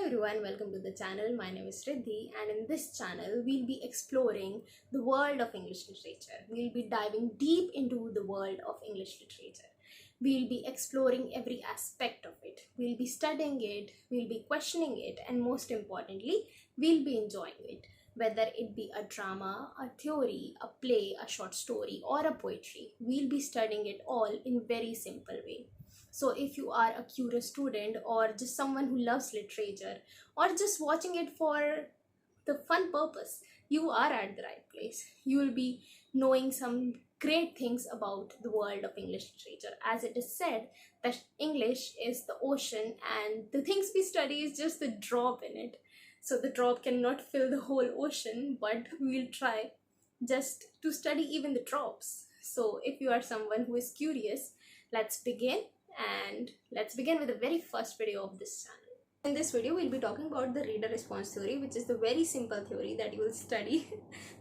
everyone, welcome to the channel. My name is Riddhi, and in this channel we'll be exploring the world of English literature. We'll be diving deep into the world of English literature. We'll be exploring every aspect of it. We'll be studying it, we'll be questioning it, and most importantly, we'll be enjoying it. Whether it be a drama, a theory, a play, a short story, or a poetry, we'll be studying it all in very simple way. So if you are a curious student or just someone who loves literature or just watching it for the fun purpose, you are at the right place. You will be knowing some great things about the world of English literature. As it is said that English is the ocean and the things we study is just the drop in it. So the drop cannot fill the whole ocean, but we'll try just to study even the drops. So if you are someone who is curious, let's begin. And let's begin with the very first video of this channel. In this video, we'll be talking about the reader response theory, which is the very simple theory that you will study,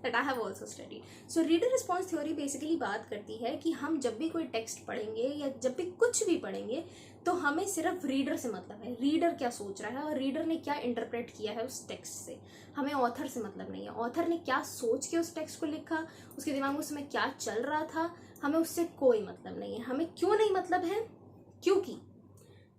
that I have also studied. So reader response theory basically बात करती है कि हम जब भी कोई text पढ़ेंगे या जब भी कुछ भी पढ़ेंगे तो हमें सिर्फ रीडर से मतलब है, रीडर क्या सोच रहा है और रीडर ने क्या इंटरप्रेट किया है उस टेक्स्ट से. हमें ऑथर से मतलब नहीं है, ऑथर ने क्या सोच के उस टेक्स्ट को लिखा, उसके दिमाग में उस समय क्या चल रहा था, हमें उससे कोई मतलब नहीं है. हमें क्यों नहीं मतलब है? क्योंकि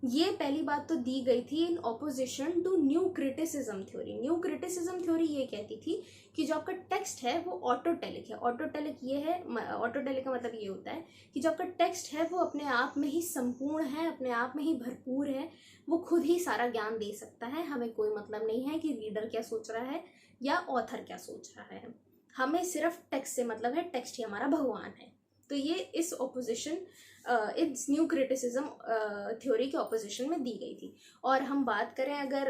ये पहली बात तो दी गई थी in opposition to new criticism theory. New criticism theory ये कहती थी कि जो आपका टेक्स्ट है वो ऑटोटेलिक है. ऑटोटेलिक ये है, ऑटोटेलिक का मतलब ये होता है कि जो आपका टेक्स्ट है वो अपने आप में ही संपूर्ण है, अपने आप में ही भरपूर है, वो खुद ही सारा ज्ञान दे सकता है. हमें कोई मतलब नहीं है कि रीडर क्या सोच रहा है या ऑथर क्या सोच रहा है. हमें सिर्फ टेक्स्ट से मतलब है, टेक्स्ट ही हमारा भगवान है. तो ये इस ऑपोजिशन इस न्यू क्रिटिसिज्म थ्योरी के ऑपोजिशन में दी गई थी. और हम बात करें अगर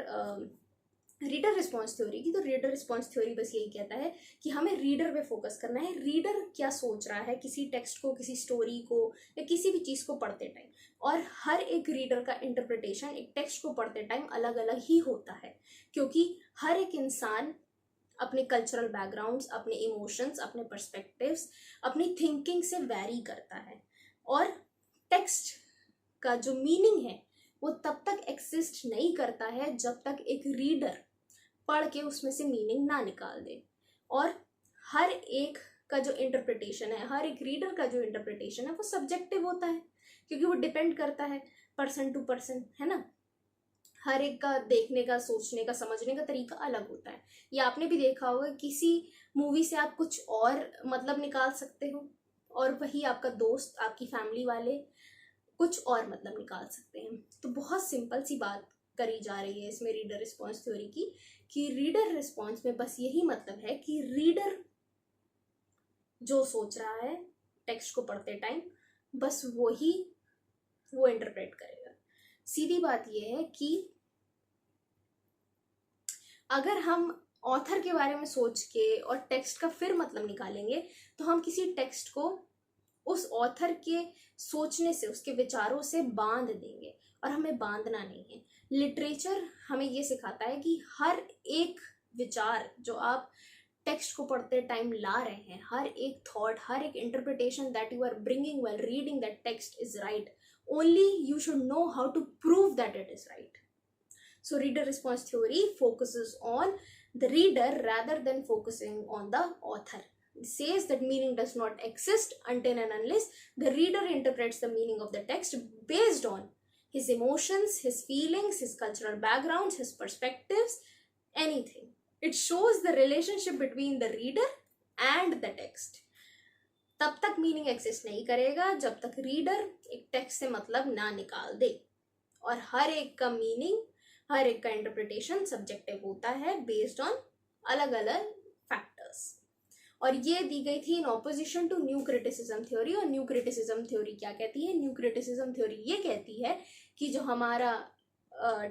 रीडर रिस्पॉन्स थ्योरी की, तो रीडर रिस्पॉन्स थ्योरी बस यही कहता है कि हमें रीडर पे फोकस करना है. रीडर क्या सोच रहा है किसी टेक्स्ट को, किसी स्टोरी को या किसी भी चीज़ को पढ़ते टाइम. और हर एक रीडर का इंटरप्रिटेशन एक टेक्स्ट को पढ़ते टाइम अलग अलग ही होता है, क्योंकि हर एक इंसान अपने कल्चरल बैकग्राउंड्स, अपने इमोशंस, अपने पर्सपेक्टिव्स, अपनी थिंकिंग से वैरी करता है. और टेक्स्ट का जो मीनिंग है वो तब तक एक्सिस्ट नहीं करता है जब तक एक रीडर पढ़ के उसमें से मीनिंग ना निकाल दे. और हर एक का जो इंटरप्रिटेशन है, हर एक रीडर का जो इंटरप्रिटेशन है वो सब्जेक्टिव होता है, क्योंकि वो डिपेंड करता है पर्सन टू पर्सन, है ना. हर एक का देखने का, सोचने का, समझने का तरीका अलग होता है. ये आपने भी देखा होगा, किसी मूवी से आप कुछ और मतलब निकाल सकते हो और वही आपका दोस्त, आपकी फैमिली वाले कुछ और मतलब निकाल सकते हैं. तो बहुत सिंपल सी बात करी जा रही है इसमें रीडर रिस्पॉन्स थ्योरी की, कि रीडर रिस्पॉन्स में बस यही मतलब है कि रीडर जो सोच रहा है टेक्स्ट को पढ़ते टाइम, बस वो इंटरप्रेट करेगा. सीधी बात यह है कि अगर हम ऑथर के बारे में सोच के और टेक्स्ट का फिर मतलब निकालेंगे तो हम किसी टेक्स्ट को उस ऑथर के सोचने से, उसके विचारों से बांध देंगे, और हमें बांधना नहीं है. लिटरेचर हमें ये सिखाता है कि हर एक विचार जो आप टेक्स्ट को पढ़ते टाइम ला रहे हैं, हर एक थॉट, हर एक interpretation that you are bringing while reading that text is right. Only you should know how to prove that it is right. So reader response theory focuses on the reader rather than focusing on the author. It says that meaning does not exist until and unless the reader interprets the meaning of the text based on his emotions, his feelings, his cultural backgrounds, his perspectives, anything. It shows the relationship between the reader and the text. तब तक meaning exist नहीं करेगा जब तक reader एक text से मतलब ना निकाल दे. और हर एक का मीनिंग, हर एक का इंटरप्रिटेशन सब्जेक्टिव होता है बेस्ड ऑन अलग अलग फैक्टर्स. और ये दी गई थी in opposition to new criticism theory. और न्यू क्रिटिसिज्म थ्योरी क्या कहती है? न्यू क्रिटिसिज्म थ्योरी ये कहती है कि जो हमारा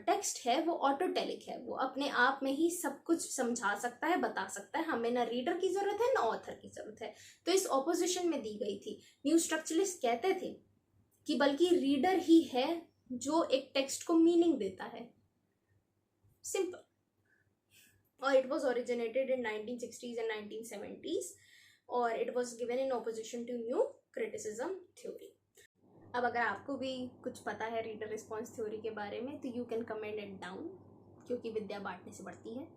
टेक्स्ट है वो ऑटोटेलिक है, वो अपने आप में ही सब कुछ समझा सकता है, बता सकता है. हमें ना रीडर की जरूरत है ना ऑथर की जरूरत है. तो इस ऑपोजिशन में दी गई थी. न्यू स्ट्रक्चरलिस्ट कहते थे कि बल्कि रीडर ही है जो एक टेक्स्ट को मीनिंग देता है. सिंपल. और it was originated in 1960s and 1970s और it was given in opposition to new criticism theory. अब अगर आपको भी कुछ पता है रीडर रिस्पॉन्स थ्योरी के बारे में तो you can comment it down क्योंकि विद्या बांटने से बढ़ती है।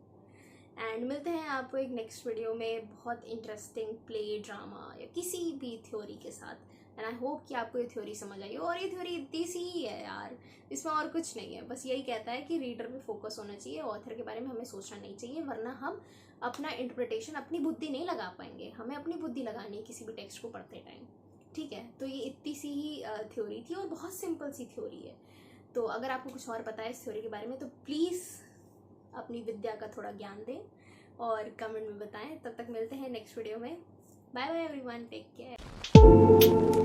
एंड मिलते हैं आपको एक नेक्स्ट वीडियो में बहुत इंटरेस्टिंग प्ले, ड्रामा या किसी भी थ्योरी के साथ। एंड आई होप कि आपको ये थ्योरी समझ आई हो। और ये थ्योरी इतनी सी ही है यार, इसमें और कुछ नहीं है। बस यही कहता है कि रीडर पे फोकस होना चाहिए, ऑथर के बारे में हमें सोचना नहीं चाहिए, वरना हम अपना इंटरप्रिटेशन, अपनी बुद्धि नहीं लगा पाएंगे। हमें अपनी बुद्धि लगानी है किसी भी टेक्स्ट को पढ़ते टाइम, ठीक है। तो ये इतनी सी ही थ्योरी थी और बहुत सिंपल सी थ्योरी है। तो अगर आपको कुछ और पता है इस थ्योरी के बारे में तो प्लीज़ अपनी विद्या का थोड़ा ज्ञान दें और कमेंट में बताएं। तब तक मिलते हैं नेक्स्ट वीडियो में। Bye bye everyone, take care.